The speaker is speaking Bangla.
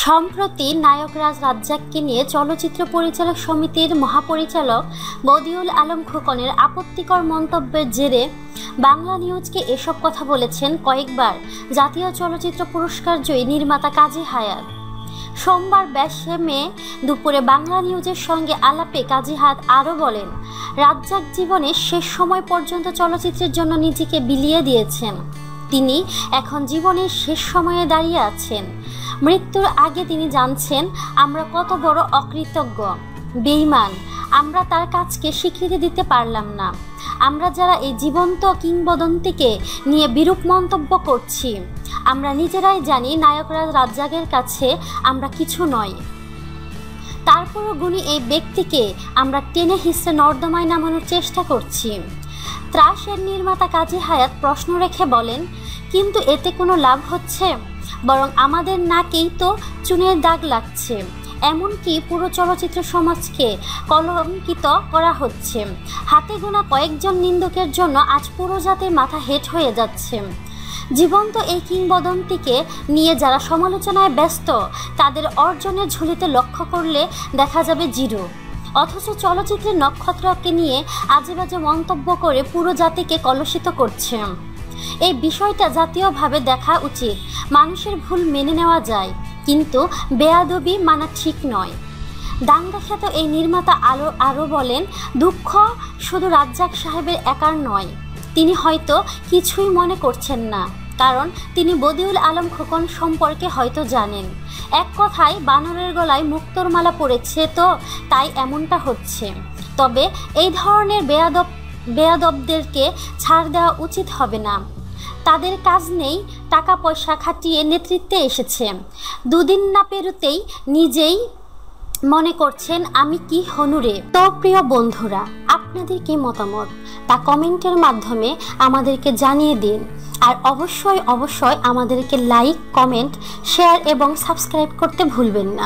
সম্প্রতি নায়করাজ রাজ্জাককে নিয়ে চলচ্চিত্র পরিচালক সমিতির মহাপরিচালক বদিউল আলম খোকনের আপত্তিকর মন্তব্যের জেরে বাংলা নিউজকে এসব কথা বলেছেন কয়েকবার জাতীয় চলচ্চিত্র পুরস্কার জয়ী নির্মাতা কাজী হায়াৎ। সোমবার 22 মে দুপুরে বাংলা নিউজের সঙ্গে আলাপে কাজী হায়াৎ আরও বলেন, রাজ্জাক জীবনের শেষ সময় পর্যন্ত চলচ্চিত্রের জন্য নিজেকে বিলিয়ে দিয়েছেন। তিনি এখন জীবনের শেষ সময়ে দাঁড়িয়ে আছেন। মৃত্যুর আগে তিনি জানছেন আমরা কত বড় অকৃতজ্ঞ, বেঈমান। আমরা তার কাজকে স্বীকৃতি দিতে পারলাম না। আমরা যারা এই জীবন্ত কিংবদন্তিকে নিয়ে বিরূপ মন্তব্য করছি, আমরা নিজেরাই জানি নায়করাজ রাজ্জাকের কাছে আমরা কিছু নই। তারপরও গুণী এই ব্যক্তিকে আমরা টেনে হিসড়ে নর্দমায় নামানোর চেষ্টা করছি। ত্রাসের নির্মাতা কাজী হায়াৎ প্রশ্ন রেখে বলেন, কিন্তু এতে কোনো লাভ হচ্ছে? বরং আমাদের নাকেই তো চুনের দাগ লাগছে। এমনকি পুরো চলচ্চিত্র সমাজকে কলঙ্কিত করা হচ্ছে। হাতে গোনা কয়েকজন নিন্দুকের জন্য আজ পুরো জাতির মাথা হেঁট হয়ে যাচ্ছে। জীবন্ত এই কিংবদন্তিকে নিয়ে যারা সমালোচনায় ব্যস্ত, তাদের অর্জনের ঝুলিতে লক্ষ্য করলে দেখা যাবে জিরো। অথচ চলচ্চিত্রের নক্ষত্রকে নিয়ে আজেবাজে মন্তব্য করে পুরো জাতিকে কলুষিত করছে। এই বিষয়টা জাতীয়ভাবে দেখা উচিত। মানুষের ভুল মেনে নেওয়া যায়, কিন্তু বেয়াদবি মানা ঠিক নয়। দাঙ্গাখ্যাত এই নির্মাতা আরও বলেন, দুঃখ শুধু রাজ্জাক সাহেবের একার নয়। তিনি হয়তো কিছুই মনে করছেন না, কারণ তিনি বদিউল আলম খোকন সম্পর্কে হয়তো জানেন। এক কথায় বানরের গলায় মুক্তোর মালা পড়েছে, তো তাই এমনটা হচ্ছে। তবে এই ধরনের বেয়াদবদেরকে ছাড় দেওয়া উচিত হবে না। তাদের কাজ নেই, টাকা পয়সা খাটিয়ে নেতৃত্বে এসেছে। দুদিন না পেরোতেই নিজেই মনে করছেন আমি কি হনুরে। তো প্রিয় বন্ধুরা, আপনাদের কি মতামত তা কমেন্টের মাধ্যমে আমাদেরকে জানিয়ে দিন। আর অবশ্যই আমাদেরকে লাইক, কমেন্ট, শেয়ার এবং সাবস্ক্রাইব করতে ভুলবেন না।